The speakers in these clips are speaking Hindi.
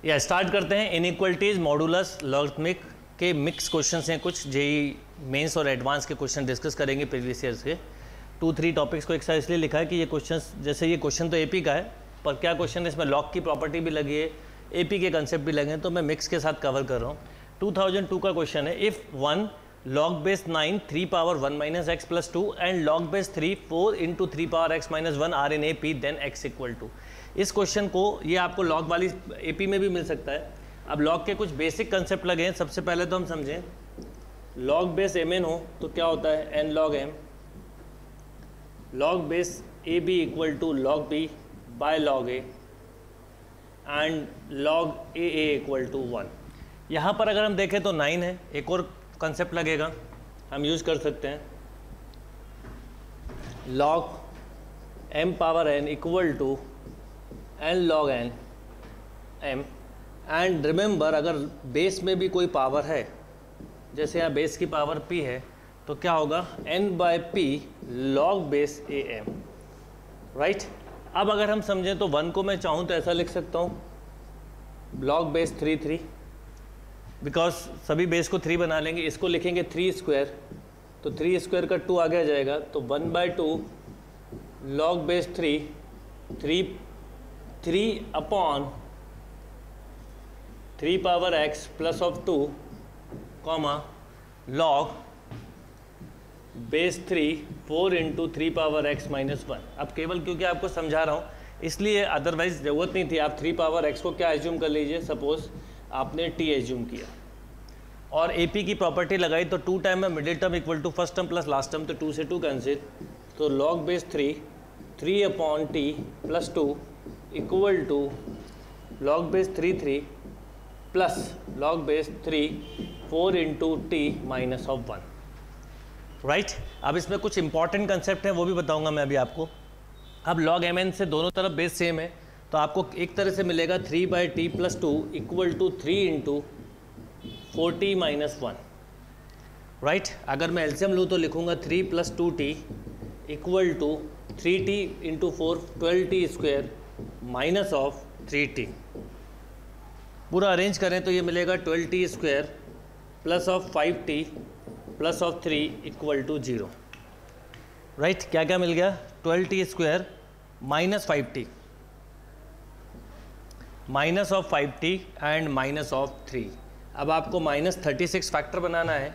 या स्टार्ट करते हैं। इनइक्वलिटीज, मॉडुलस, लॉगरिथमिक के मिक्स क्वेश्चंस हैं कुछ। जेई मेंस और एडवांस के क्वेश्चन डिस्कस करेंगे प्रीवियस ईयर्स के। 2-3 टॉपिक्स को एक साथ इसलिए लिखा है कि ये क्वेश्चंस, जैसे ये क्वेश्चन तो एपी का है, पर क्या क्वेश्चन है इसमें लॉग की प्रॉपर्टी भी लगी है, एपी के कंसेप्ट भी लगे हैं, तो मैं मिक्स के साथ कवर कर रहा हूँ। 2002 का क्वेश्चन है, if 1 log base 9 3 power 1 minus x plus 2 and log base 3 4 into 3 power x minus 1 are in AP, then x equal to। इस क्वेश्चन को, ये आपको लॉग वाली एपी में भी मिल सकता है। अब लॉग के कुछ बेसिक कंसेप्ट लगे हैं। सबसे पहले तो हम समझें, लॉग बेस mn हो तो क्या होता है, n log m, log base ab equal to log b by log a and log a equal to 1। यहाँ पर अगर हम देखें तो 9 है। एक और कंसेप्ट लगेगा, हम यूज़ कर सकते हैं, log m power n equal to n log n m। And remember, अगर बेस में भी कोई पावर है, जैसे यहाँ बेस की पावर p है, तो क्या होगा, n by p log base am, right. अब अगर हम समझें तो 1 को मैं चाहूँ तो ऐसा लिख सकता हूँ, log बेस 3 बिकॉज सभी बेस को 3 बना लेंगे। इसको लिखेंगे 3 स्क्वायर, तो 3 स्क्वायर का 2 आगे आ जाएगा, तो 1/2 log base 3 upon 3 power x plus of 2 comma log base 4 into 3 power x minus 1। अब केवल क्योंकि आपको समझा रहा हूँ इसलिए, अदरवाइज ज़रूरत नहीं थी। आप 3 पावर x को क्या एज्यूम कर लीजिए, सपोज आपने t एज्यूम किया और AP की प्रॉपर्टी लगाई, तो 2 टाइम में middle term equal to first term plus last term, तो 2 से 2 कैंसिल, तो log base 3 upon t plus 2 equal to log base 3 plus log base 4 into t minus of 1, right. अब इसमें कुछ इंपॉर्टेंट कंसेप्ट हैं, वो भी बताऊंगा मैं अभी आपको। अब log mn से दोनों तरफ बेस सेम है, तो आपको एक तरह से मिलेगा 3/t plus 2 equal to 3 into 4t minus 1, right. अगर मैं एलसीएम लूँ तो लिखूँगा 3 plus 2t equal to 3t into 4 12t square minus of 3t। पूरा अरेंज करें तो ये मिलेगा 12t square plus of 5t plus of 3 equal to 0, right. क्या क्या मिल गया, 12t square minus 5t minus of 5t and minus of 3। अब आपको माइनस 36 फैक्टर बनाना है,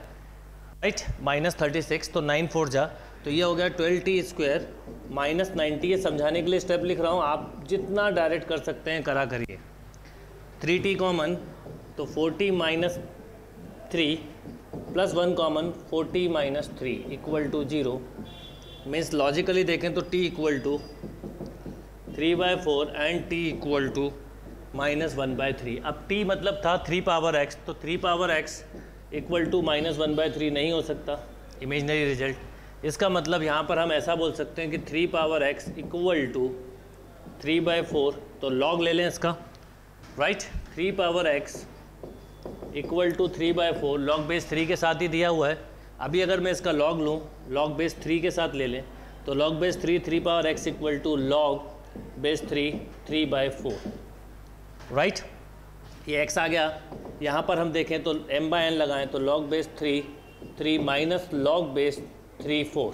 राइट, माइनस 36, तो 9 4 जा, तो ये हो गया 12t स्क्वायर माइनस 90। ये समझाने के लिए स्टेप लिख रहा हूँ, आप जितना डायरेक्ट कर सकते हैं करा करिए। 3t कॉमन, तो 4t minus 3 plus 1 common, 4t minus 3 equal to 0। Means logically देखें तो t equal to 3/4 and t equal to minus 1/3। अब t मतलब था 3 पावर x, तो 3 power x equal to minus 1/3 नहीं हो सकता, इमेजनरी रिजल्ट। इसका मतलब यहाँ पर हम ऐसा बोल सकते हैं कि 3 पावर x इक्वल टू 3/4, तो log ले लें इसका, right. 3 power x equal to 3/4 log base 3 के साथ ही दिया हुआ है। अभी अगर मैं इसका log लूँ, log बेस 3 के साथ ले लें, तो log base 3 power x equal to log base 3/4, right. ये x आ गया। यहाँ पर हम देखें तो m/n लगाएं, तो log base 3 minus log base 4,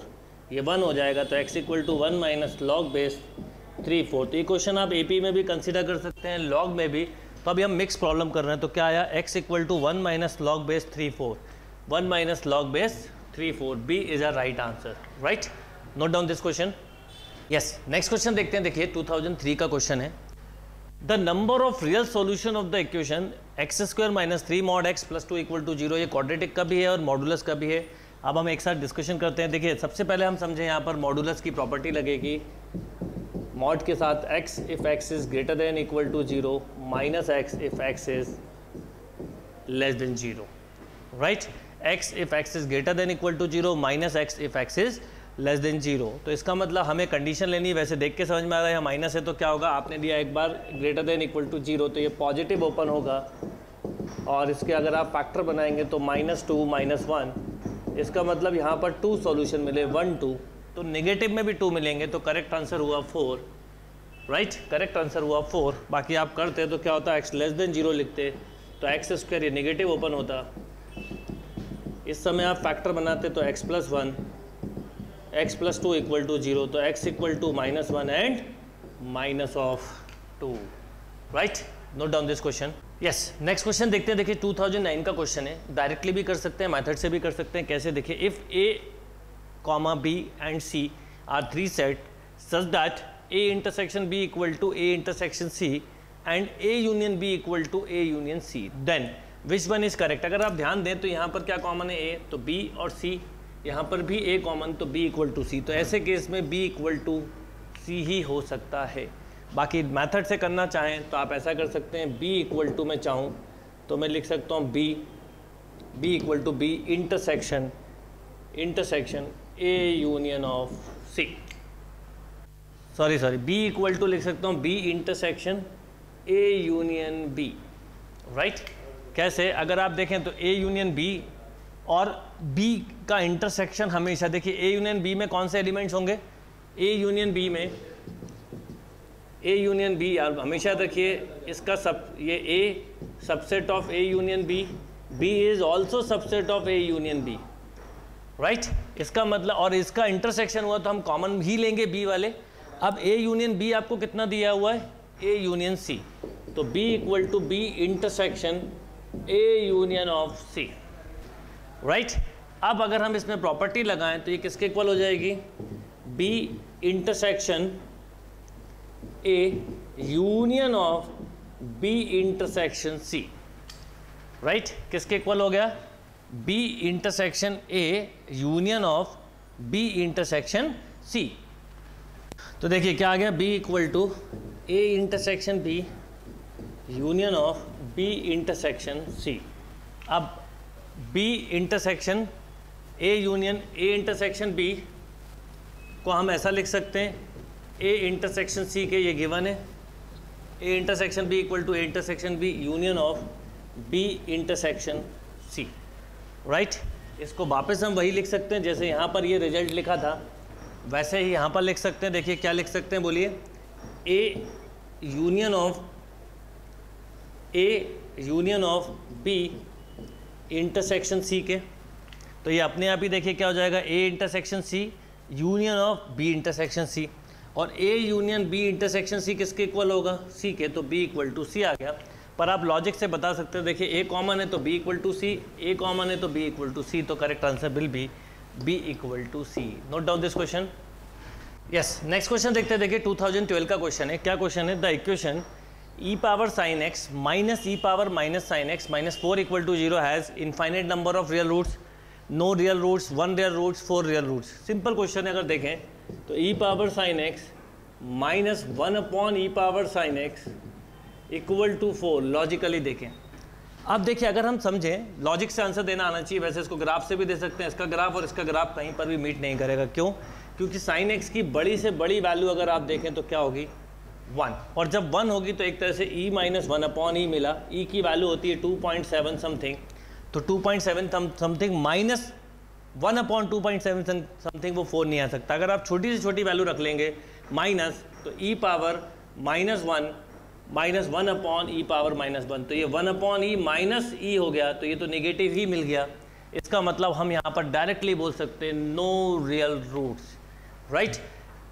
ये 1 हो जाएगा, तो x equal to 1 minus log base 4। तो ये क्वेश्चन आप AP में भी कंसिडर कर सकते हैं, log में भी। तो अभी हम मिक्स प्रॉब्लम कर रहे हैं, तो क्या आया, x equal to 1 minus log base 4, 1 minus log base 4, B is a right answer, right. Note down this question. Yes, next question देखते हैं। देखिए 2003 का क्वेश्चन है, the number of real solution of the equation X square minus 3 mod x plus 2 equal to 0। ये क्वाड्रेटिक का भी है और मॉडुलस का भी है। अब हम एक साथ डिस्कशन करते हैं। देखिए सबसे पहले हम समझें, यहाँ पर मॉडुलस की प्रॉपर्टी लगेगी, मॉड के साथ x if x is greater than equal to 0 minus x if x is less than 0, right. x if x is greater than equal to 0 minus x if x is less than 0। तो इसका मतलब हमें कंडीशन लेनी है। वैसे देख के समझ में आ रहा है, माइनस है तो क्या होगा, आपने दिया एक बार ग्रेटर देन इक्वल टू 0, तो ये पॉजिटिव ओपन होगा, और इसके अगर आप फैक्टर बनाएंगे तो -2 -1। इसका मतलब यहाँ पर 2 सॉल्यूशन मिले, 1 2, तो नेगेटिव में भी 2 मिलेंगे, तो करेक्ट आंसर हुआ 4। राइट, करेक्ट आंसर हुआ 4। बाकी आप करते तो क्या होता, x लेस देन 0 लिखते तो एक्स स्क्वायर ये नेगेटिव ओपन होता। इस समय आप फैक्टर बनाते तो x plus 1 x plus 2 equal to 0, तो x equal to -1 and minus of 2। Right, note down this question. Yes, next question देखते हैं। देखिए 2009 का क्वेश्चन है, डायरेक्टली भी कर सकते हैं, मेथड से भी कर सकते हैं। कैसे, देखिए if a, b and c are 3 set such that a intersection b equal to a intersection c and a union b equal to a union c, then which one is correct। अगर आप ध्यान दें तो यहाँ पर क्या कॉमन है, a तो b और c, यहाँ पर भी a कॉमन तो b इक्वल टू c, तो ऐसे केस में b इक्वल टू c ही हो सकता है। बाकी मेथड से करना चाहें तो आप ऐसा कर सकते हैं, b इक्वल टू मैं चाहूँ तो मैं लिख सकता हूँ b equal to b intersection a union of c, sorry b equal to लिख सकता हूँ b intersection a union b। Right, कैसे, अगर आप देखें तो a यूनियन b और b का इंटरसेक्शन हमेशा, देखिए a यूनियन b में कौन से एलिमेंट्स होंगे, a यूनियन b यार हमेशा याद रखिए इसका ये a subset of a union b is also subset of a union b। Right, इसका मतलब, और इसका इंटरसेक्शन हुआ तो हम कॉमन ही लेंगे b वाले। अब a यूनियन b आपको कितना दिया हुआ है, a यूनियन c, तो b equal to b intersection a union of c। Right, अब अगर हम इसमें प्रॉपर्टी लगाएं तो ये किसके इक्वल हो जाएगी, b intersection a union of b intersection c। Right, किसके इक्वल हो गया, b intersection a union of b intersection c। तो देखिए क्या आ गया, b equal to a intersection b union of b intersection c। अब b intersection a union a intersection b को हम ऐसा लिख सकते हैं, a इंटरसेक्शन c के ये गिवन है, a intersection b equal to a intersection b union of b intersection c। Right, इसको वापस हम वही लिख सकते हैं जैसे यहाँ पर ये रिजल्ट लिखा था, वैसे ही यहाँ पर लिख सकते हैं। देखिए क्या लिख सकते हैं, बोलिए, a union of b intersection c के, तो ये अपने आप ही देखिए क्या हो जाएगा, a intersection c union of b intersection c, और a union b intersection c किसके इक्वल होगा, c के, तो b इक्वल टू c आ गया। पर आप लॉजिक से बता सकते हैं, देखिए a कॉमन है तो b equal to c, a common है तो b इक्वल टू c, तो correct answer will be b equal to c। Note down this question. Yes, next question देखते हैं। देखिए 2012 का क्वेश्चन है। क्या क्वेश्चन है, the equation e power sine x minus e power minus sine x minus 4 equal to 0 has infinite number of real roots, no real roots, 1 real roots, 4 real roots. Simple question है, अगर देखें तो e power sine x minus 1 upon e power sine x equal to 4। Logically देखें, अब देखिए अगर हम समझें, लॉजिक से आंसर देना आना चाहिए। वैसे इसको ग्राफ से भी दे सकते हैं, इसका ग्राफ और इसका ग्राफ कहीं पर भी मीट नहीं करेगा। क्यों, क्योंकि साइन x की बड़ी से बड़ी वैल्यू अगर आप देखें तो क्या होगी, 1, और जब 1 होगी तो एक तरह से e माइनस 1 अपॉन ई मिला, e की वैल्यू होती है 2.7 समथिंग, तो 2.7 समथिंग माइनस 1 अपॉन 2.7 समथिंग, वो 4 नहीं आ सकता। अगर आप छोटी से छोटी वैल्यू रख लेंगे माइनस, तो e पावर माइनस 1 अपॉन ई पावर माइनस 1, तो ये 1 अपॉन ई माइनस ई हो गया, तो ये तो नेगेटिव ही मिल गया। इसका मतलब हम यहाँ पर डायरेक्टली बोल सकते हैं no real roots. Right,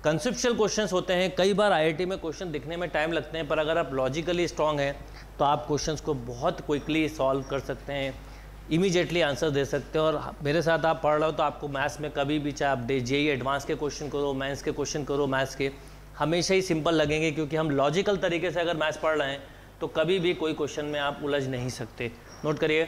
conceptual questions होते हैं, कई बार आईआईटी में क्वेश्चन दिखने में टाइम लगते हैं, पर अगर आप लॉजिकली स्ट्रांग हैं तो आप क्वेश्चंस को बहुत क्विकली सॉल्व कर सकते हैं, इमीडिएटली आंसर दे सकते हैं। और मेरे साथ आप पढ़ रहे हो तो आपको मैथ्स में कभी भी, चाहे आप जेईई एडवांस के क्वेश्चन करो, मेंस के क्वेश्चन करो, मैथ्स के, हमेशा ही सिंपल लगेंगे, क्योंकि हम लॉजिकल तरीके से अगर मैथ्स पढ़ रहे हैं तो कभी भी कोई क्वेश्चन में आप उलझ नहीं सकते। नोट करिए,